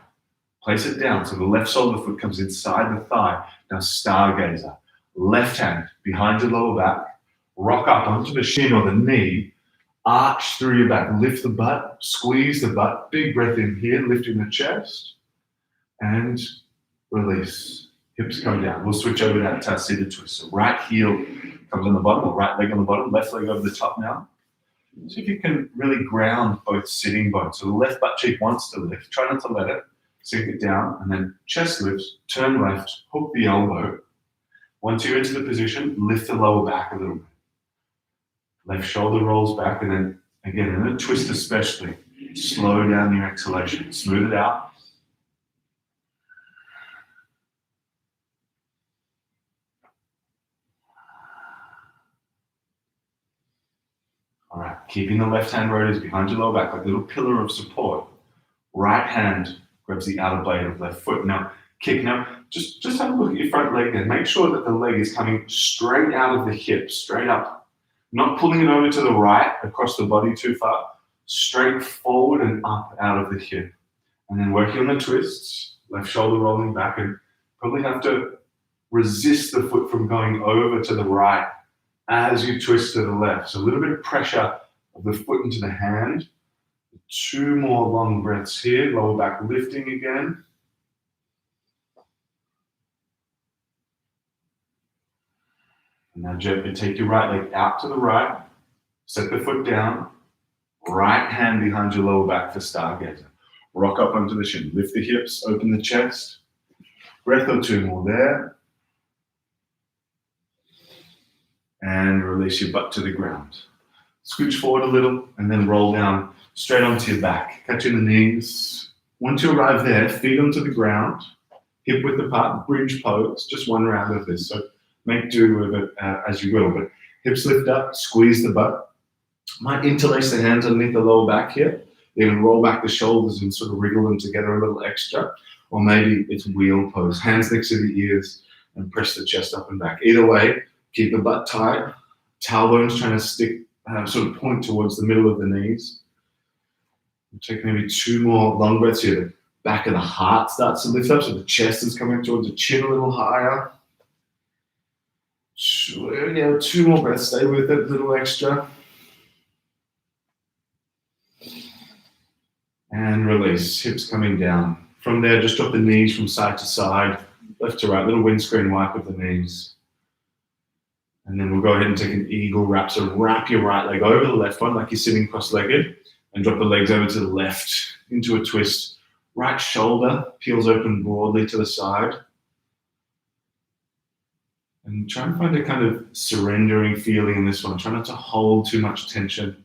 [SPEAKER 2] Place it down so the left sole of the foot comes inside the thigh. Now, stargazer. Left hand behind your lower back. Rock up onto the shin or the knee. Arch through your back. Lift the butt. Squeeze the butt. Big breath in here, lifting the chest. And release. Hips come down. We'll switch over that seated twist. So right heel comes on the bottom, or right leg on the bottom. Left leg over the top now. See if you can really ground both sitting bones. So the left butt cheek wants to lift. Try not to let it. Sink it down, and then chest lifts, turn left, hook the elbow. Once you're into the position, lift the lower back a little bit. Left shoulder rolls back, and then again, in a twist especially, slow down your exhalation. Smooth it out. All right, keeping the left hand rotors behind your lower back like a little pillar of support. Right hand grabs the outer blade of left foot. Now, kick. Now, just have a look at your front leg there. Make sure that the leg is coming straight out of the hip, straight up. Not pulling it over to the right, across the body too far. Straight forward and up out of the hip. And then working on the twists, left shoulder rolling back, and probably have to resist the foot from going over to the right as you twist to the left. So a little bit of pressure of the foot into the hand. 2 more long breaths here, lower back lifting again. And now gently take your right leg out to the right, set the foot down, right hand behind your lower back for stargazer. Rock up onto the shin, lift the hips, open the chest. Breath or 2 more there. And release your butt to the ground. Scooch forward a little and then roll down straight onto your back. Catching the knees. Once you arrive there, feet onto the ground, hip width apart, bridge pose, just 1 round of this. So make do with it as you will. But hips lift up, squeeze the butt. Might interlace the hands underneath the lower back here. Then roll back the shoulders and sort of wriggle them together a little extra. Or maybe it's wheel pose, hands next to the ears and press the chest up and back. Either way, keep the butt tight, tailbones trying to stick, sort of point towards the middle of the knees. Take maybe 2 more long breaths here. The back of the heart starts to lift up, so the chest is coming towards the chin a little higher. Yeah, 2 more breaths, stay with it, a little extra. And release, hips coming down. From there, just drop the knees from side to side, left to right, little windscreen wipe of the knees. And then we'll go ahead and take an eagle wrap. So wrap your right leg over the left one like you're sitting cross-legged and drop the legs over to the left into a twist. Right shoulder peels open broadly to the side. And try and find a kind of surrendering feeling in this one. Try not to hold too much tension.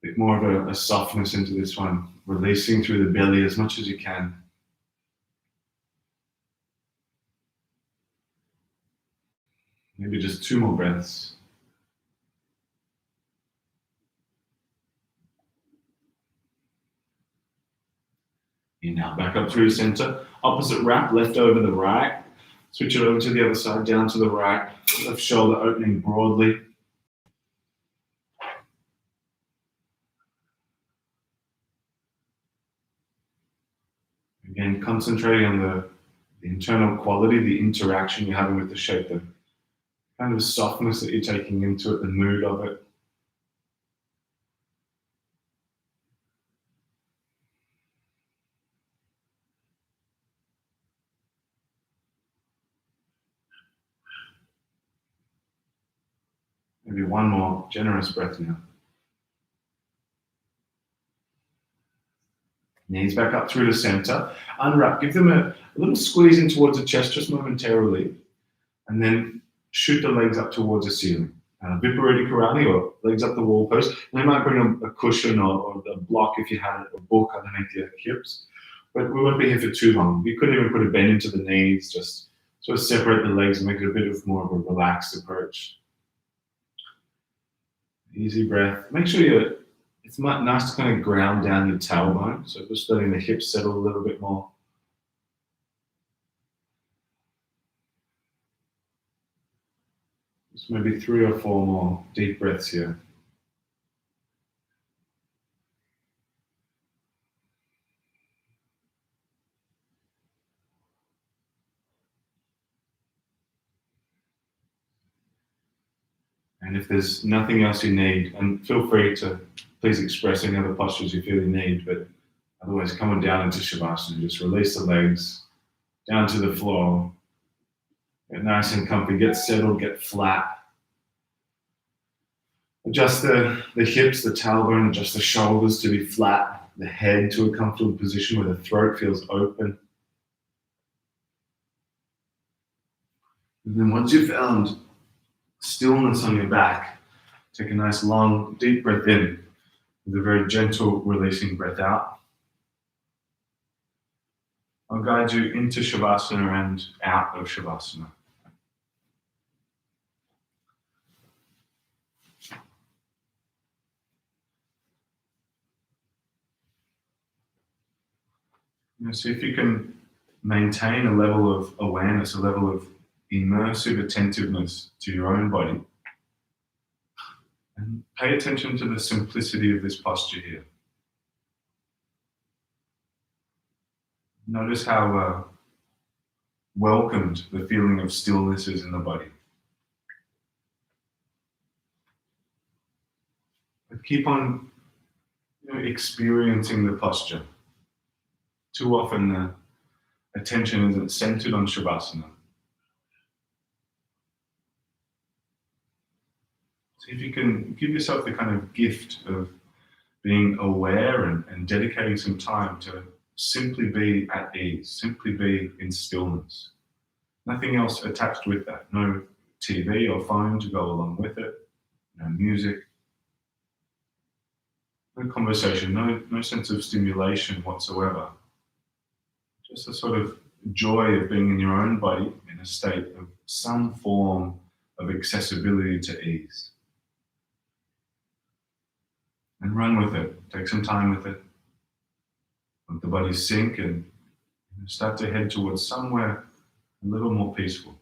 [SPEAKER 2] A bit more of a softness into this one. Releasing through the belly as much as you can. Maybe just 2 more breaths. Inhale, back up through center. Opposite wrap, left over the right. Switch it over to the other side, down to the right. Left shoulder opening broadly. Again, concentrating on the internal quality, the interaction you're having with the shape, the kind of softness that you're taking into it, the mood of it. Maybe 1 more generous breath now. Knees back up through the center. Unwrap. Give them a little squeeze in towards the chest just momentarily. And then shoot the legs up towards the ceiling. Viparita Karate or legs up the wall post. And you might bring a cushion or a block if you had a book underneath your hips. But we won't be here for too long. You could even put a bend into the knees, just sort of separate the legs and make it a bit of more of a relaxed approach. Easy breath. Make sure it's nice to kind of ground down your tailbone. So just letting the hips settle a little bit more. Just maybe 3 or 4 more deep breaths here. And if there's nothing else you need, and feel free to please express any other postures you feel you need, but otherwise come on down into Shavasana. Just release the legs down to the floor. Get nice and comfy, get settled, get flat. Adjust the hips, the tailbone, adjust the shoulders to be flat, the head to a comfortable position where the throat feels open. And then once you've found stillness on your back, take a nice long, deep breath in with a very gentle releasing breath out. I'll guide you into Shavasana and out of Shavasana. See if you can maintain a level of awareness, a level of immersive attentiveness to your own body. And pay attention to the simplicity of this posture here. Notice how welcomed the feeling of stillness is in the body. But keep on experiencing the posture. Too often the attention isn't centered on Shavasana. See if you can give yourself the kind of gift of being aware and dedicating some time to simply be at ease, simply be in stillness. Nothing else attached with that. No TV or phone to go along with it. No music. No conversation. No sense of stimulation whatsoever. Just a sort of joy of being in your own body in a state of some form of accessibility to ease. And run with it. Take some time with it. Let the body sink and
[SPEAKER 1] And start to head towards somewhere a little more peaceful.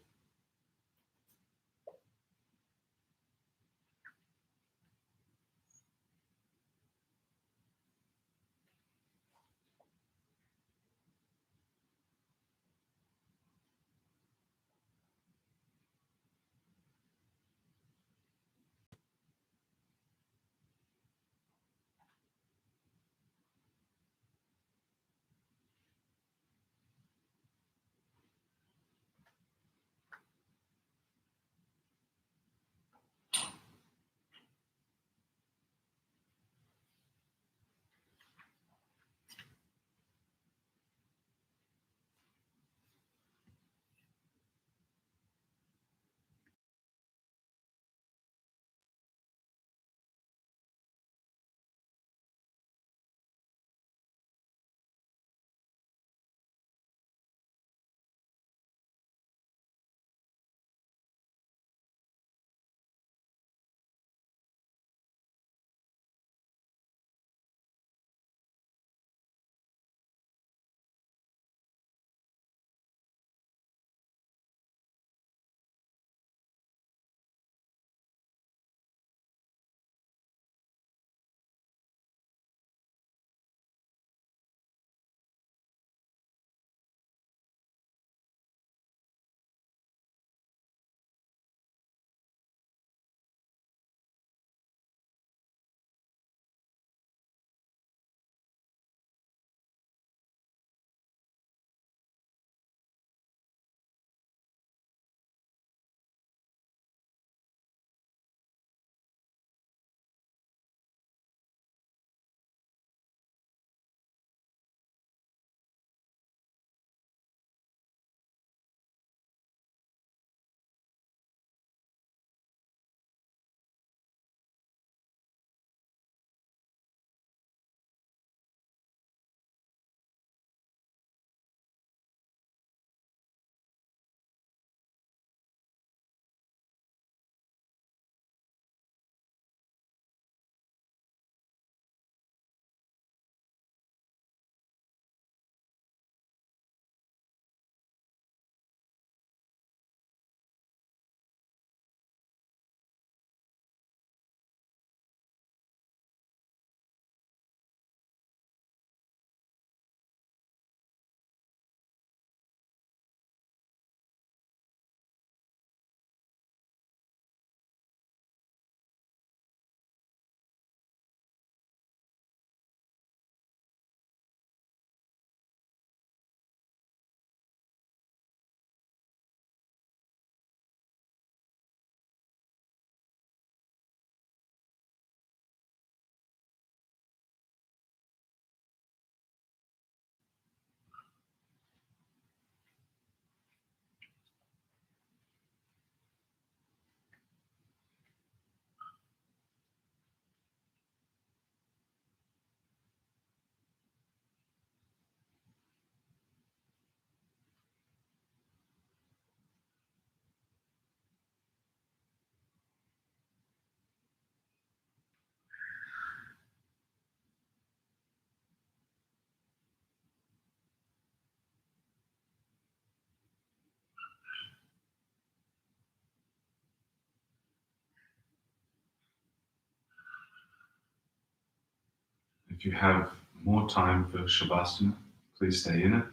[SPEAKER 1] If you have more time for Shavasana, please stay in it.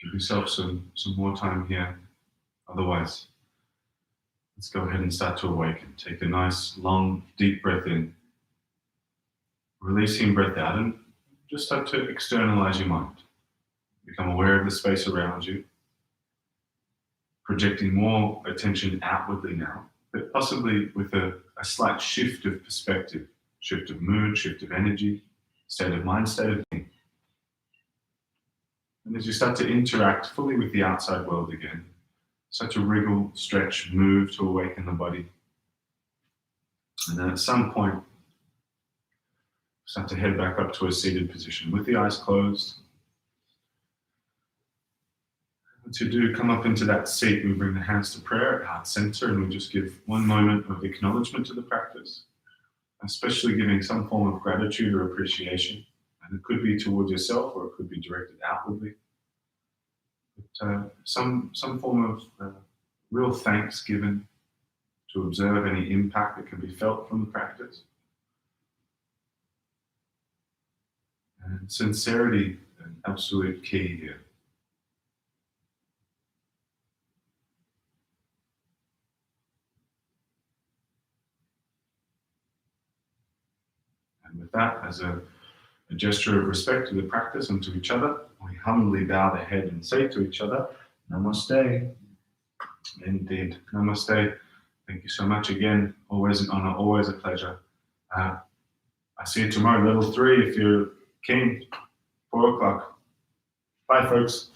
[SPEAKER 1] Give yourself some more time here. Otherwise, let's go ahead and start to awaken. Take a nice, long, deep breath in. Releasing breath out and just start to externalize your mind. Become aware of the space around you. Projecting more attention outwardly now, but possibly with a slight shift of perspective, shift of mood, shift of energy, state of mind, state of being. And as you start to interact fully with the outside world again, start to wriggle, stretch, move to awaken the body. And then at some point, start to head back up to a seated position with the eyes closed. To do, come up into that seat, we bring the hands to prayer at heart center, and we just give one moment of acknowledgement to the practice, especially giving some form of gratitude or appreciation. And it could be towards yourself or it could be directed outwardly. But, some form of real thanks given to observe any impact that can be felt from the practice. And sincerity, an absolute key here. And with that, as a gesture of respect to the practice and to each other, we humbly bow the head and say to each other, Namaste. Indeed, Namaste. Thank you so much again. Always an honor, always a pleasure. I see you tomorrow, level 3, if you're keen, 4 o'clock. Bye, folks.